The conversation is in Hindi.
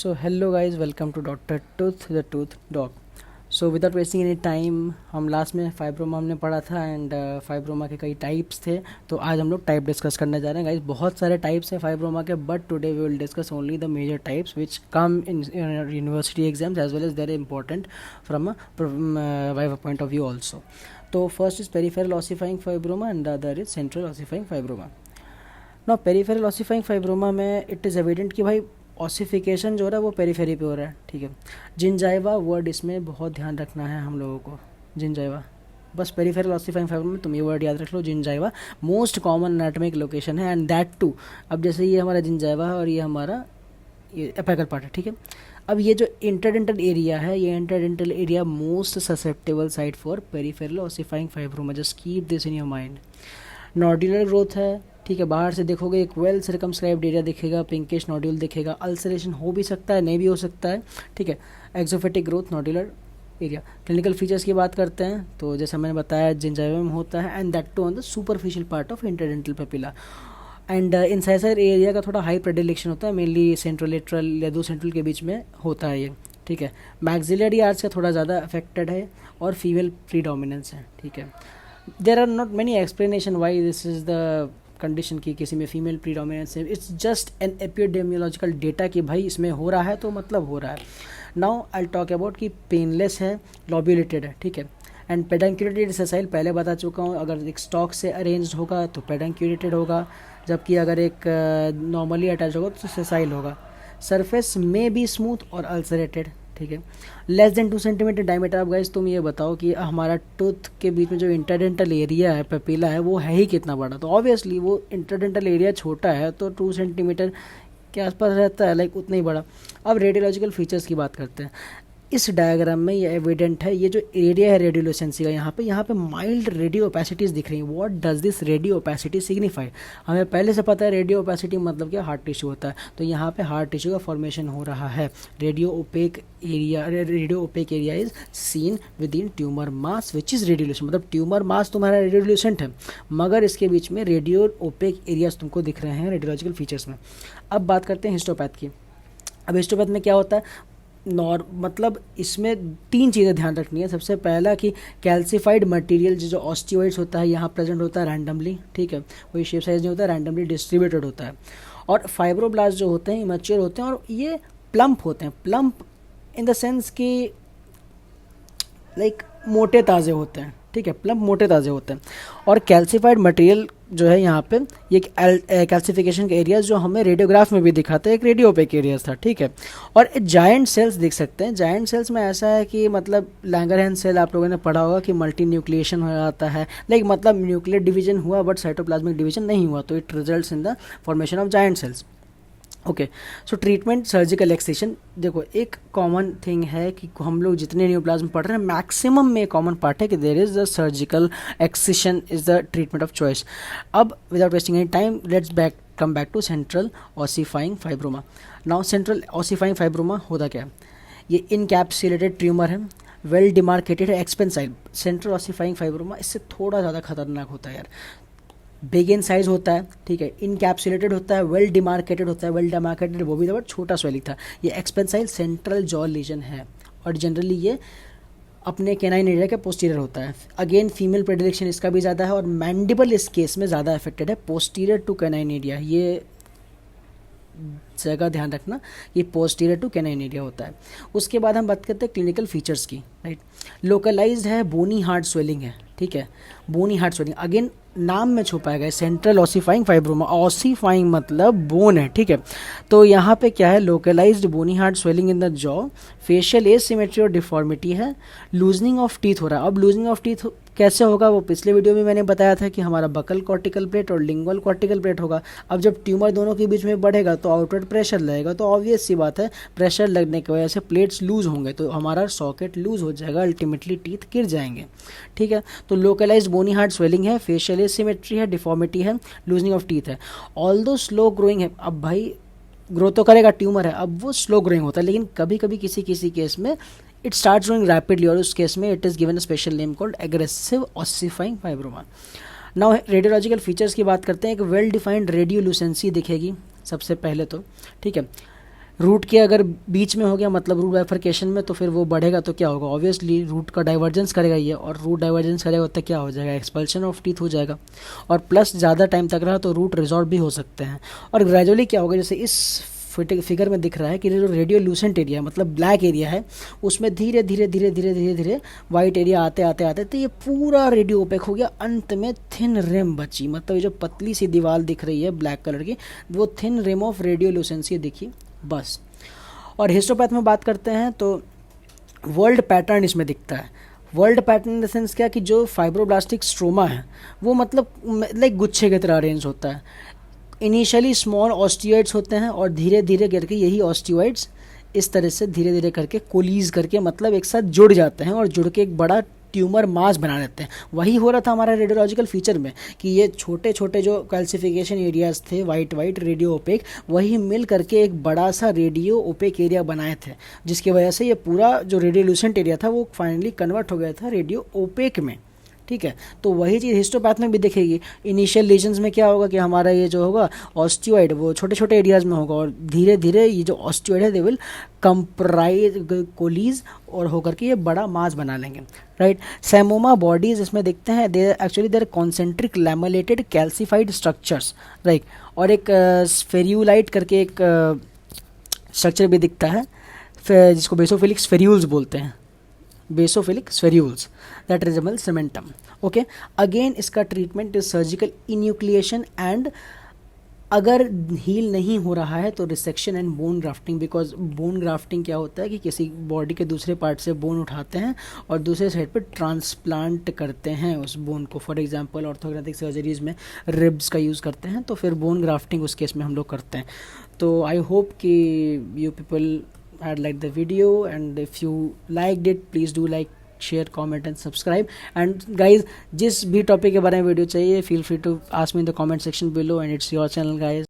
So hello guys, welcome to Dr. Tooth, the Tooth Doc. So without wasting any time, हम लास्ट में फाइब्रोमा हमने पढ़ा था एंड फाइब्रोमा के कई टाइप्स थे. तो आज हम लोग टाइप डिस्कस करने जा रहे हैं गाइस. बहुत सारे टाइप्स हैं फाइब्रोमा के, but today we will discuss only the major types which come in university exams as well as they're important from a point of view also. तो first is peripheral ossifying fibroma and the other is central ossifying fibroma. ना पेरिफेरल ऑसिफाइंग फाइब्रोमा में इट इज़ एविडेंट कि भाई ऑसिफिकेशन जो हो रहा है वो पेरिफेरी पे हो रहा है. ठीक है, जिंजाइवा वर्ड इसमें बहुत ध्यान रखना है हम लोगों को. जिंजाइवा, बस पेरिफेरल ऑसिफाइंग फाइब्रोमा में तुम ये वर्ड याद रख लो. Gingiva most common anatomic location है एंड दैट टू. अब जैसे ये हमारा जिंजाइवा है और ये हमारा ये एपिकल पार्ट है. ठीक है, अब ये जो इंटरडेंटल एरिया है, ये interdental area most susceptible site for peripheral ossifying fibroma. Just keep this in your mind. Nodular growth है. ठीक है, बाहर से देखोगे एक वेल सर्कमस्क्राइब्ड एरिया दिखेगा, पिंकिश नॉड्यूल दिखेगा. अल्सरेशन हो भी सकता है, नहीं भी हो सकता है. ठीक है, एक्सोफेटिक ग्रोथ, नॉड्यूलर एरिया. क्लिनिकल फीचर्स की बात करते हैं तो जैसा मैंने बताया जिंजाइवा में होता है and that to on the superficial part of interdental papilla. And incisor area का थोड़ा हाई प्रेडिलेक्शन होता है, मेनली सेंट्रोलेटरल या दो सेंट्रल के बीच में होता है ये. ठीक है, मैक्सिलरी आर्च का थोड़ा ज़्यादा अफेक्टेड है और फीमेल प्रीडोमिनेंस है. ठीक है, there are not many explanation why this is the condition की किसी में फीमेल प्रीडोमिनेंस है. It's just an epidemiological data कि भाई इसमें हो रहा है तो मतलब हो रहा है. नाउ आई टॉक अबाउट कि पेनलेस है, लॉब्यूलेटेड है. ठीक है, एंड पेडंक्यूलेटेड सेसाइल पहले बता चुका हूँ. अगर एक स्टॉक से अरेंज होगा तो पेडंक्यूलेटेड होगा, जबकि अगर एक नॉर्मली अटैच होगा तो सेसाइल होगा. सरफेस में भी स्मूथ और अल्सरेटेड. ठीक है, लेस देन 2 सेंटीमीटर डायमीटर. अब गाइस तुम ये बताओ कि हमारा टूथ के बीच में जो इंटरडेंटल एरिया है, पेपिला है, वो है ही कितना बड़ा. तो ऑब्वियसली वो इंटरडेंटल एरिया छोटा है तो 2 सेंटीमीटर के आसपास रहता है, लाइक उतना ही बड़ा. अब रेडियोलॉजिकल फीचर्स की बात करते हैं. इस डायग्राम में ये एविडेंट है, ये जो एरिया है रेडियोलुसेंसी का, यहाँ पे माइल्ड रेडियो ओपेसिटीज दिख रही हैं. What does this radio opacity signify? हमें पहले से पता है रेडियो ओपेसिटी मतलब क्या, हार्ट टिश्यू होता है. तो यहाँ पे हार्ट टिश्यू का फॉर्मेशन हो रहा है. Radiopaque area is seen within tumour mass which is radiolucent. मतलब ट्यूमर मास तुम्हारा रेडियोल्यूसेंट है, मगर इसके बीच में रेडियो ओपेक एरियाज तुमको दिख रहे हैं रेडियोलॉजिकल फीचर्स में. अब बात करते हैं हिस्टोपैथ की. अब हिस्टोपैथ में क्या होता है, मतलब इसमें 3 चीज़ें ध्यान रखनी है. सबसे पहला कि कैल्सिफाइड मटेरियल जो ऑस्टियोइड्स होता है यहाँ प्रेजेंट होता है रैंडमली. ठीक है, कोई शेप साइज नहीं होता है, रैंडमली डिस्ट्रीब्यूटेड होता है. और फाइब्रोब्लास्ट जो होते हैं इमेच्योर होते हैं और ये प्लम्प होते हैं. प्लम्प इन द सेंस कि लाइक मोटे ताज़े होते हैं. ठीक है, प्लम्प मोटे ताज़े होते हैं. और कैल्सिफाइड मटेरियल जो है यहाँ पे ये कैल्सिफिकेशन के एरियाज जो हमें रेडियोग्राफ में भी दिखाते हैं, एक रेडियो ओपेक एरियाज था. ठीक है, और जायंट सेल्स दिख सकते हैं. जायंट सेल्स में ऐसा है कि मतलब लैंगरहैंस सेल आप लोगों ने पढ़ा होगा कि मल्टी न्यूक्लिएशन हो जाता है, लाइक मतलब न्यूक्लियर डिवीजन हुआ बट साइटोप्लाज्मिक डिवीजन नहीं हुआ, तो it results in the formation of giant cells. Okay, so treatment surgical excision. देखो एक कॉमन थिंग है कि हम लोग जितने न्यूप्लाज्म पढ़ रहे हैं मैक्सिमम में कॉमन पार्ट है कि there is the surgical excision is the treatment of choice. अब without wasting any time let's come back to central ossifying fibroma. Now central ossifying fibroma होता क्या है, ये इनकैप्सुलेटेड ट्यूमर है, वेल डिमार्केटेड है, एक्सपेंसाइल. सेंट्रल ऑसिफाइंग फाइब्रोमा इससे थोड़ा ज़्यादा खतरनाक होता है यार. बिग इन साइज होता है. ठीक है, इनकैप्सुलेटेड होता है, वेल डिमार्केटेड होता है. वेल डिमार्केटेड वो भी था बट छोटा स्वेलिंग था. ये एक्सपेंसाइल सेंट्रल जॉ लीजन है और जनरली ये अपने कैनाइन एरिया के पोस्टीरियर होता है. अगेन फीमेल प्रेडिलेक्शन इसका भी ज़्यादा है और मैंडिबल इस केस में ज़्यादा अफेक्टेड है, पोस्टीरियर टू कैनाइन एरिया. ये जगह ध्यान रखना, ये पोस्टीरियर टू कैनाइन एरिया होता है. उसके बाद हम बात करते हैं क्लिनिकल फीचर्स की. राइट, लोकलाइज्ड है, बोनी हार्ट स्वेलिंग है. ठीक है, बोनी हार्ट स्वेलिंग अगेन नाम में छुपाया गया है, सेंट्रल ऑसिफाइंग फाइब्रोमा. ऑसिफाइंग मतलब बोन है. ठीक है, तो यहाँ पे क्या है, localised bony hard swelling in the jaw, facial asymmetry और डिफॉर्मिटी है, लूजनिंग ऑफ टीथ हो रहा है. अब लूजनिंग ऑफ टीथ कैसे होगा वो पिछले वीडियो में मैंने बताया था कि हमारा बकल कॉर्टिकल प्लेट और लिंगुअल कॉर्टिकल प्लेट होगा. अब जब ट्यूमर दोनों के बीच में बढ़ेगा तो आउटवर्ड प्रेशर लगेगा, तो ऑब्वियस सी बात है प्रेशर लगने की वजह से प्लेट्स लूज होंगे तो हमारा सॉकेट लूज हो जाएगा, अल्टीमेटली टीथ गिर जाएंगे. ठीक है, तो लोकलाइज्ड बोनी हार्ट स्वेलिंग है, फेशियल एसिमेट्री है, डिफॉर्मिटी है, लूजनिंग ऑफ टीथ है. ऑल्दो स्लो ग्रोइंग है. अब भाई ग्रो तो करेगा, ट्यूमर है, अब वो स्लो ग्रोइंग होता है, लेकिन कभी कभी किसी किसी केस में इट स्टार्ट ग्रोइंग रैपिडली और उस केस में it is given a special name called aggressive ossifying fibroma. Now radiological features की बात करते हैं. एक वेल डिफाइंड रेडियोल्यूसेंसी दिखेगी सबसे पहले तो. ठीक है, रूट के अगर बीच में हो गया मतलब रूट बाइफरकेशन में, तो फिर वो बढ़ेगा तो क्या होगा, ऑब्वियसली रूट का डाइवर्जेंस करेगा ये, और रूट डाइवर्जेंस करेगा तो क्या हो जाएगा, एक्सपल्शन ऑफ टीथ हो जाएगा। और प्लस ज़्यादा टाइम तक रहा तो रूट रिजॉर्व भी हो सकते हैं। और ग्रेजुअली क्या होगा, जैसे इस फिगर में दिख रहा है कि जो रेडियोल्यूसेंट एरिया मतलब ब्लैक एरिया है, उसमें धीरे धीरे धीरे धीरे धीरे धीरे वाइट एरिया आते आते आते तो ये पूरा रेडियो ओपेक हो गया, अंत में थिन रिम बची, मतलब ये जो पतली सी दीवार दिख रही है ब्लैक कलर की, वो थिन रिम ऑफ रेडियोल्यूसेंसी दिखी बस। और हिस्टोपैथ में बात करते हैं तो वर्ल्ड पैटर्न इसमें दिखता है। World pattern in the sense क्या कि जो फाइब्रोब्लास्टिक स्ट्रोमा है वो मतलब लाइक गुच्छे की तरह अरेंज होता है। इनिशियली स्मॉल ऑस्टियोइड्स होते हैं और धीरे धीरे करके यही ऑस्टियोइड्स इस तरह से धीरे धीरे करके कोलीज करके मतलब एक साथ जुड़ जाते हैं और जुड़ के एक बड़ा ट्यूमर मास बना लेते हैं। वही हो रहा था हमारा रेडियोलॉजिकल फीचर में कि ये छोटे छोटे जो कैल्सिफिकेशन एरियाज थे वाइट वाइट रेडियो ओपेक, वही मिल करके एक बड़ा सा रेडियो ओपेक एरिया बनाए थे, जिसकी वजह से ये पूरा जो रेडियोल्यूसेंट एरिया था वो फाइनली कन्वर्ट हो गया था रेडियो ओपेक में। ठीक है, तो वही चीज़ हिस्टोपैथ में भी दिखेगी। इनिशियल लीजन्स में क्या होगा कि हमारा ये जो होगा ऑस्टियोइड वो छोटे छोटे एरियाज में होगा और धीरे धीरे ये जो ऑस्टियोइड है दे विल कंप्राइज कोलीज और होकर के ये बड़ा मास बना लेंगे। राइट, सेमोमा बॉडीज इसमें दिखते हैं, they actually there concentric lamellated calcified structures. Right, और एक स्फेरियोलाइट करके एक स्ट्रक्चर भी दिखता है जिसको बेसोफिलिक स्फेरियूल्स बोलते हैं, basophilic spherules that resemble cementum. Okay, again इसका treatment is surgical enucleation and अगर हील नहीं हो रहा है तो resection and bone grafting. Because bone grafting क्या होता है कि किसी बॉडी के दूसरे पार्ट से बोन उठाते हैं और दूसरे साइड पर ट्रांसप्लांट करते हैं उस बोन को। फॉर एग्जांपल ऑर्थोग्राफिक सर्जरीज में रिब्स का यूज़ करते हैं, तो फिर बोन ग्राफ्टिंग उस केस में हम लोग करते हैं। तो आई होप कि you people had liked the video, and if you liked it please do like, share, comment and subscribe. And guys, जिस भी टॉपिक के बारे में वीडियो चाहिए feel free to ask me in the comment section below, and it's your channel guys.